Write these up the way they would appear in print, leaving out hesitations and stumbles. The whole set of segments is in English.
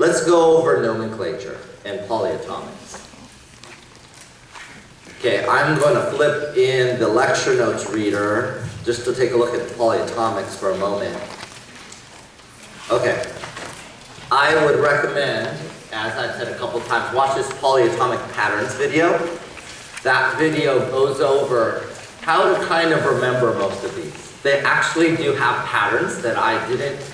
let's go over nomenclature and polyatomics. Okay, I'm going to flip in the lecture notes reader just to take a look at polyatomics for a moment. Okay, I would recommend, as I've said a couple times, watch this polyatomic patterns video. That video goes over how to kind of remember most of these. They actually do have patterns that I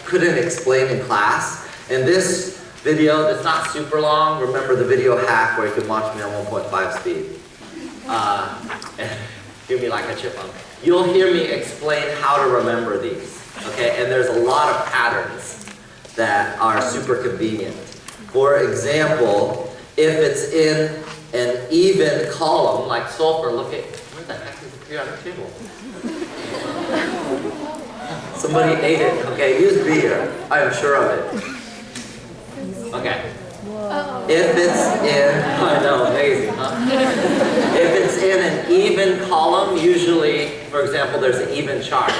couldn't explain in class. And this video, that's not super long, remember the video hack where you can watch me on 1.5 speed. And hear me like a chipmunk. You'll hear me explain how to remember these. Okay, and there's a lot of patterns that are super convenient. For example, if it's in an even column, like sulfur, look at, where the heck is the periodic table? Somebody ate it. Okay, it used to be here. I am sure of it. Okay. If it's in, I know, amazing, huh? If it's in an even column, usually, for example, there's an even charge.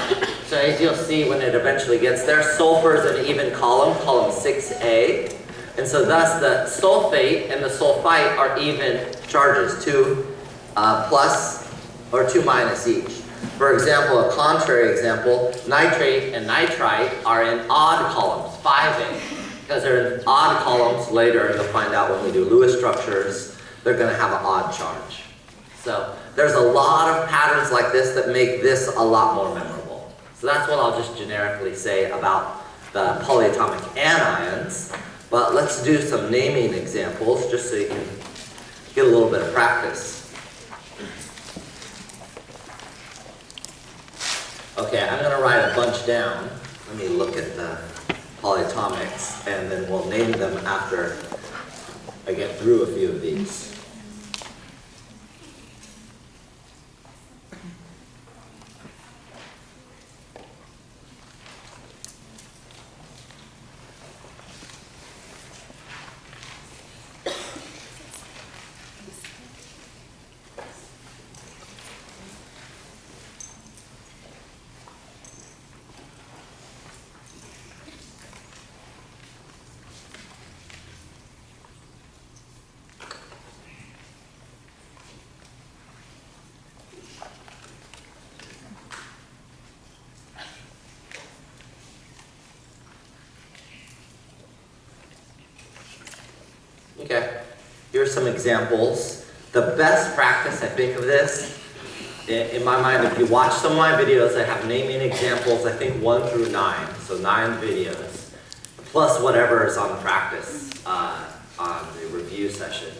So as you'll see when it eventually gets there, sulfur is an even column 6A. And so thus the sulfate and the sulfite are even charges, 2 plus or 2 minus each. For example, a contrary example, nitrate and nitrite are in odd columns, 5A. Because they're in odd columns later, you'll find out when we do Lewis structures, they're going to have an odd charge. So there's a lot of patterns like this that make this a lot more memorable. So that's what I'll just generically say about the polyatomic anions. But let's do some naming examples just so you can get a little bit of practice. Okay, I'm going to write a bunch down. Let me look at the polyatomics, and then we'll name them after I get through a few of these. Okay, here's some examples. The best practice, I think, of this, in my mind, if you watch some of my videos, I have naming examples, I think 1 through 9, so 9 videos, plus whatever is on practice on the review sessions.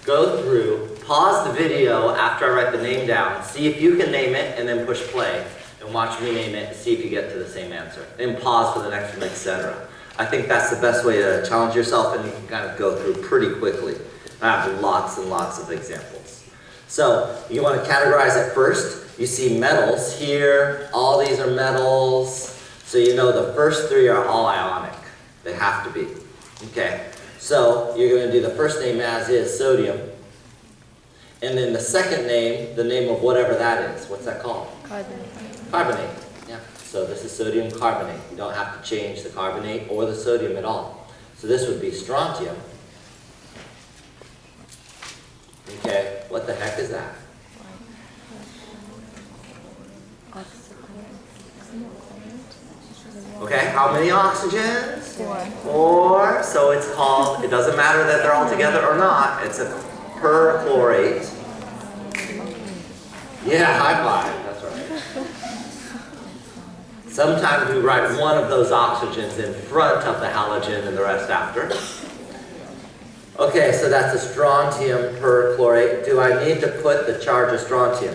Go through, pause the video after I write the name down, see if you can name it, and then push play, and watch me name it and see if you get to the same answer. And pause for the next one, etc. I think that's the best way to challenge yourself, and you can kind of go through pretty quickly. I have lots and lots of examples. So you want to categorize it first. You see metals here. All these are metals. So you know the first 3 are all ionic. They have to be. Okay. So you're going to do the first name as is, sodium. And then the second name, the name of whatever that is. What's that called? Carbonate. Carbonate. Yeah. So this is sodium carbonate. You don't have to change the carbonate or the sodium at all. So this would be strontium. Okay, what the heck is that? Okay, how many oxygens? 4. So it's called, it doesn't matter that they're all together or not, it's a perchlorate. Yeah, high five, that's right. Sometimes we write one of those oxygens in front of the halogen and the rest after. Okay, so that's a strontium perchlorate. Do I need to put the charge of strontium?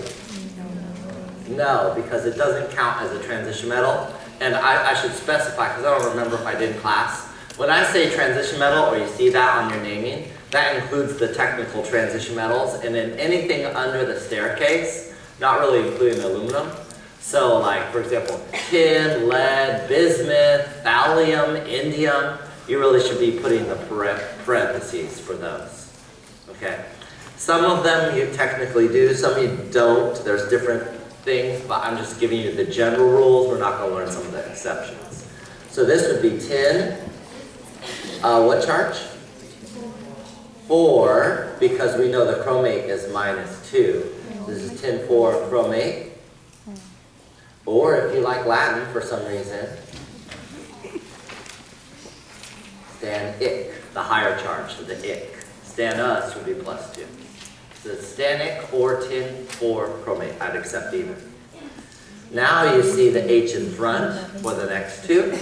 No, because it doesn't count as a transition metal. And I should specify, because I don't remember if I did in class. When I say transition metal, or you see that on your naming, that includes the technical transition metals, and then anything under the staircase, not really including the aluminum. So like, for example, tin, lead, bismuth, thallium, indium, you really should be putting the parentheses for those. Okay? Some of them you technically do, some you don't. There's different things, but I'm just giving you the general rules. We're not going to learn some of the exceptions. So this would be tin, What charge? 4, because we know the chromate is -2. This is tin 4 chromate. Or if you like Latin for some reason, stan ic, the higher charge, so the ic. Stan us would be +2. So it's stanic or tin 4 chromate. I'd accept either. Now you see the H in front for the next two.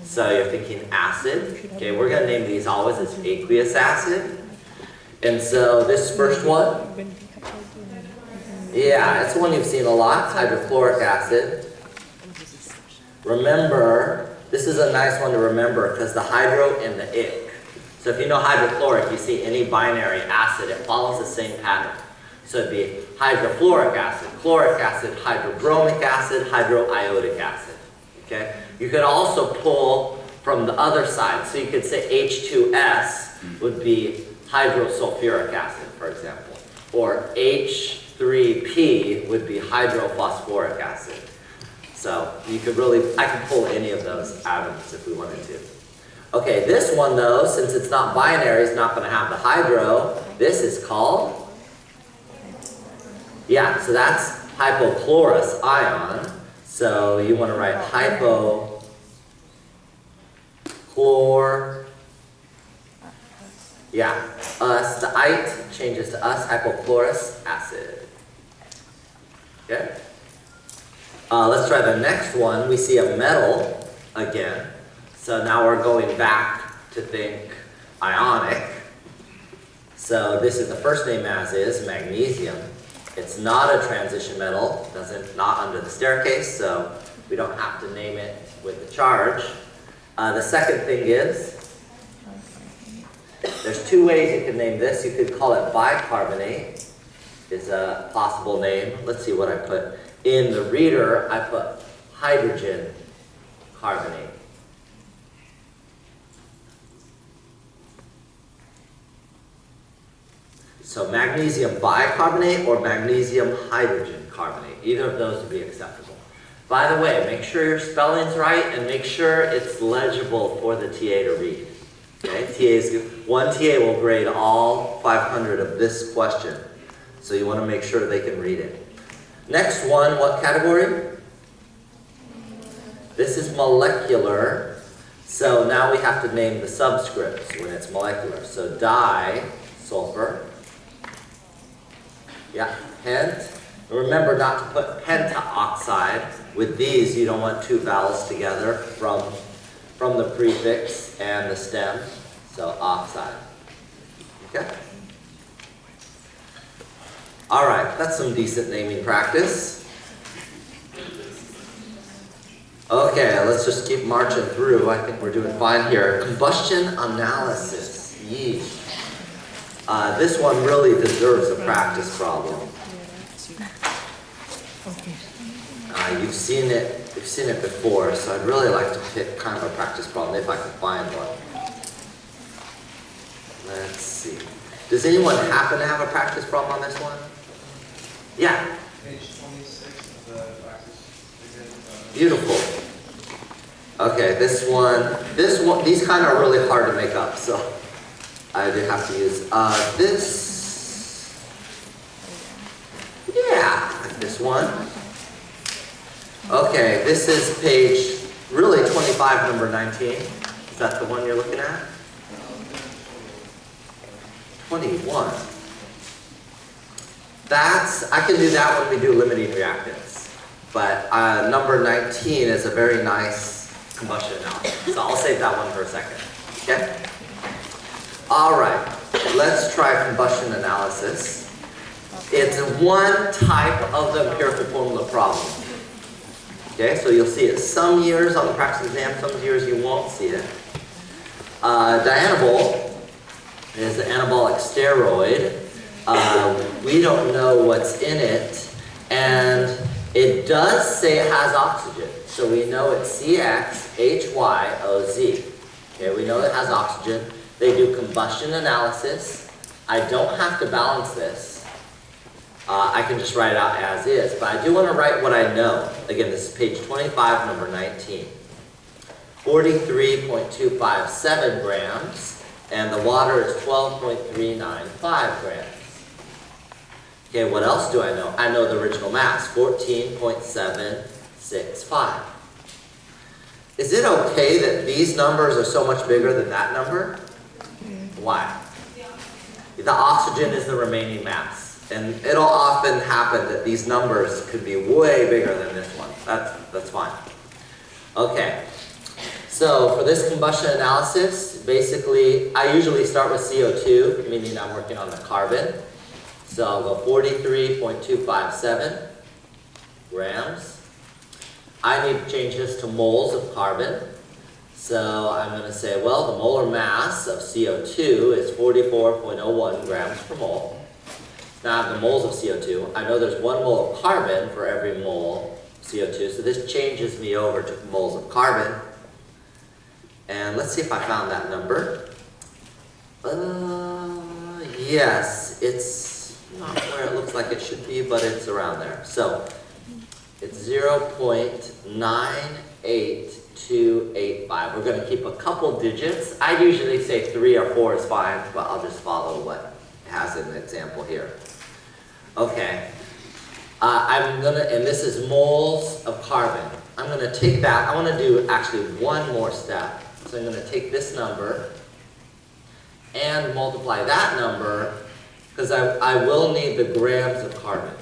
So you're thinking acid. Okay, we're going to name these always as aqueous acid. And so this first one, yeah, it's one you've seen a lot, hydrochloric acid. Remember, this is a nice one to remember because the hydro and the ic. So if you know hydrochloric, you see any binary acid, it follows the same pattern. So it'd be hydrofluoric acid, chloric acid, hydrobromic acid, hydroiodic acid. Okay? You could also pull from the other side. So you could say H2S would be hydrosulfuric acid, for example. Or H3P would be hydrophosphoric acid. So you could really, I could pull any of those atoms if we wanted to. Okay, this one though, since it's not binary, it's not going to have the hydro. This is called, yeah, so that's hypochlorous ion. So you want to write hypochlor, yeah, us, the ite changes to us, hypochlorous acid. Okay? Let's try the next one. We see a metal again. So now we're going back to think ionic. So this is the first name as is, magnesium. It's not a transition metal, not under the staircase, so we don't have to name it with the charge. The second thing is, there's two ways you can name this. You could call it bicarbonate, is a possible name. Let's see what I put. In the reader, I put hydrogen carbonate. So magnesium bicarbonate or magnesium hydrogen carbonate. Either of those would be acceptable. By the way, make sure your spelling's right and make sure it's legible for the TA to read. Okay? One TA will grade all 500 of this question. So you want to make sure they can read it. Next one, what category? This is molecular. So now we have to name the subscripts when it's molecular. So di-sulfur. Yeah, pent. Remember not to put pentaoxide. With these, you don't want two vowels together from the prefix and the stem. So oxide. Okay? All right, that's some decent naming practice. Okay, let's just keep marching through. I think we're doing fine here. Combustion analysis. Yeesh. This one really deserves a practice problem. You've seen it before, so I'd really like to pick kind of a practice problem if I can find one. Let's see. Does anyone happen to have a practice problem on this one? Yeah. Page 26 of the practice. Beautiful. Okay, this one, these kind of are really hard to make up, so I did have to use this. Yeah, this one. Okay, this is page really 25, number 19. Is that the one you're looking at? 21. I can do that when we do limiting reactants. But number 19 is a very nice combustion analysis. So I'll save that one for a second. Okay? All right, let's try combustion analysis. It's one type of the empirical formula problem. Okay, so you'll see it some years on the practice exam, some years you won't see it. Dianabol is an anabolic steroid. We don't know what's in it, and it does say it has oxygen. So we know it's CXHYOZ. Okay, we know it has oxygen. They do combustion analysis. I don't have to balance this. I can just write it out as is, but I do want to write what I know. Again, this is page 25, number 19. 43.257 grams, and the water is 12.395 grams. Okay, what else do I know? I know the original mass, 14.765. Is it okay that these numbers are so much bigger than that number? Why? The oxygen is the remaining mass. And it'll often happen that these numbers could be way bigger than this one. That's fine. Okay. So for this combustion analysis, basically, I usually start with CO2, meaning I'm working on the carbon. So I'll go 43.257 grams. I need to change this to moles of carbon. So I'm going to say, well, the molar mass of CO2 is 44.01 grams per mole. Now I have the moles of CO2. I know there's 1 mole of carbon for every mole of CO2, so this changes me over to moles of carbon. And let's see if I found that number. Yes, it's not where it looks like it should be, but it's around there. So it's 0.98285. We're going to keep a couple digits. I usually say 3 or 4 is fine, but I'll just follow what it has in the example here. Okay. And this is moles of carbon. I'm going to take that. I want to do actually one more step. So I'm going to take this number and multiply that number, because I will need the grams of carbon.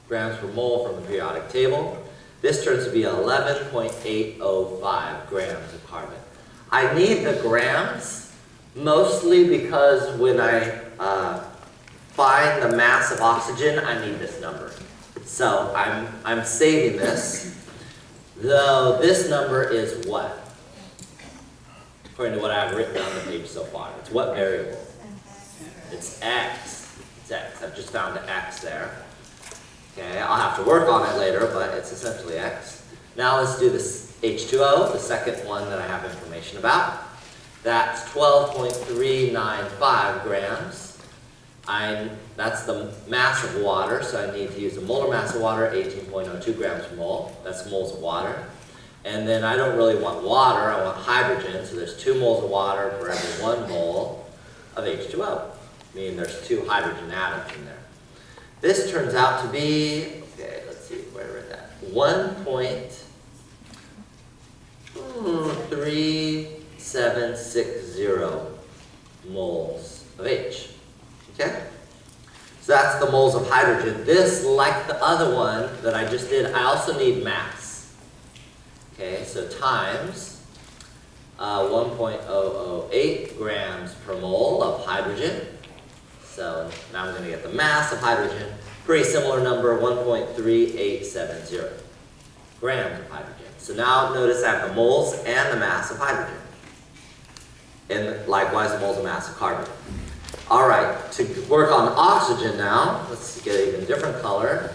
Grams per mole from the periodic table. This turns to be 11.805 grams of carbon. I need the grams mostly because when I find the mass of oxygen, I need this number. So I'm saving this, though this number is what? According to what I've written on the page so far. It's what variable? It's x. It's x. I've just found the x there. Okay, I'll have to work on it later, but it's essentially x. Now let's do this H2O, the second one that I have information about. That's 12.395 grams. That's the mass of water, so I need to use the molar mass of water, 18.02 grams per mole. That's moles of water. And then I don't really want water, I want hydrogen, so there's 2 moles of water for every 1 mole of H2O, meaning there's 2 hydrogen atoms in there. This turns out to be, okay, let's see where I read that, 1.3760 moles of H. Okay? So that's the moles of hydrogen. This, like the other one that I just did, I also need mass. Okay, so times 1.008 grams per mole of hydrogen. So now I'm going to get the mass of hydrogen. Pretty similar number, 1.3870 grams of hydrogen. So now notice I have the moles and the mass of hydrogen. And likewise the moles and mass of carbon. All right, to work on oxygen now, let's get an even different color.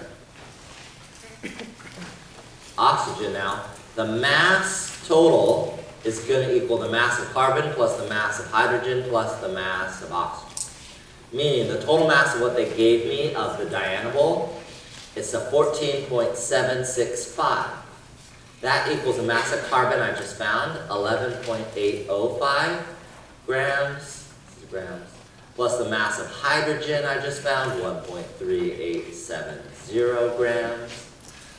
Oxygen now, the mass total is going to equal the mass of carbon plus the mass of hydrogen plus the mass of oxygen. Meaning the total mass of what they gave me of the dianabol is a 14.765. That equals the mass of carbon I just found, 11.805 grams, plus the mass of hydrogen I just found, 1.3870 grams,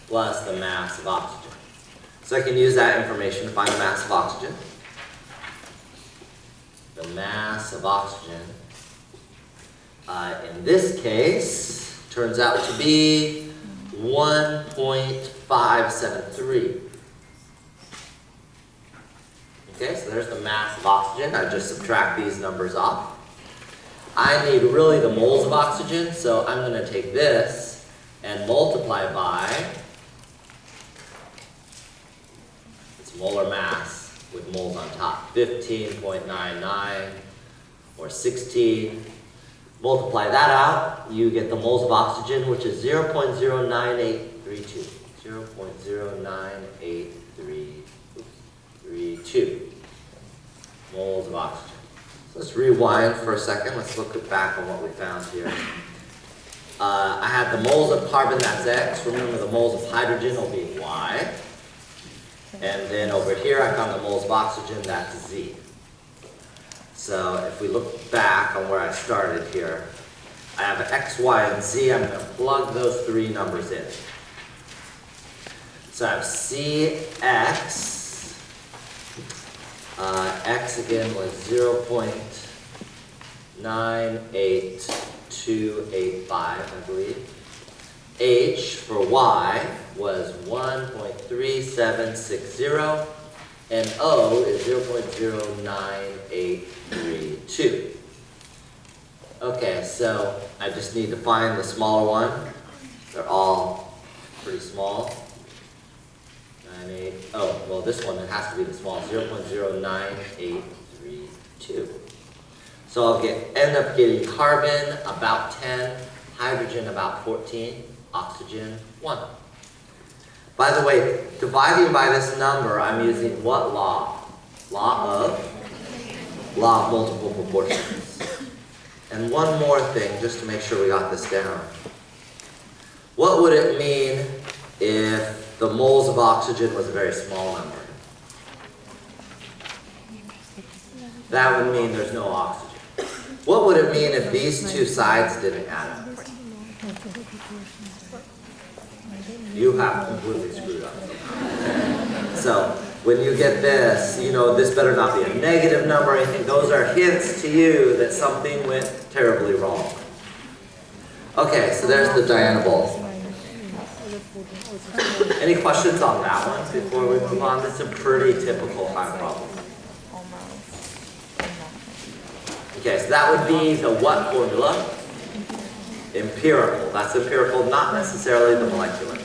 plus the mass of oxygen. So I can use that information to find the mass of oxygen. The mass of oxygen, in this case, turns out to be 1.573. Okay, so there's the mass of oxygen. I just subtract these numbers off. I need really the moles of oxygen, so I'm going to take this and multiply by its molar mass with moles on top. 15.99 or 16. Multiply that out, you get the moles of oxygen, which is 0.09832. 0.09832 moles of oxygen. So let's rewind for a second. Let's look back on what we found here. I had the moles of carbon, that's X. Remember the moles of hydrogen will be Y. And then over here, I found the moles of oxygen, that's Z. So if we look back on where I started here, I have X, Y, and Z. I'm going to plug those three numbers in. So I have CX. X again was 0.98285, I believe. H for Y was 1.3760. And O is 0.09832. Okay, so I just need to find the smaller one. They're all pretty small. 98. Oh, well, this one, it has to be the smallest, 0.09832. So I'll end up getting carbon about 10, hydrogen about 14, oxygen 1. By the way, dividing by this number, I'm using what law? Law of multiple proportions. And one more thing, just to make sure we got this down. What would it mean if the moles of oxygen was a very small number? That would mean there's no oxygen. What would it mean if these two sides didn't add up? You have completely screwed up. So when you get this, you know this better not be a negative number or anything. Those are hints to you that something went terribly wrong. Okay, so there's the Diana balls. Any questions on that one before we move on? This is a pretty typical time problem. Okay, so that would be the what formula? Empirical. That's empirical, not necessarily the molecular.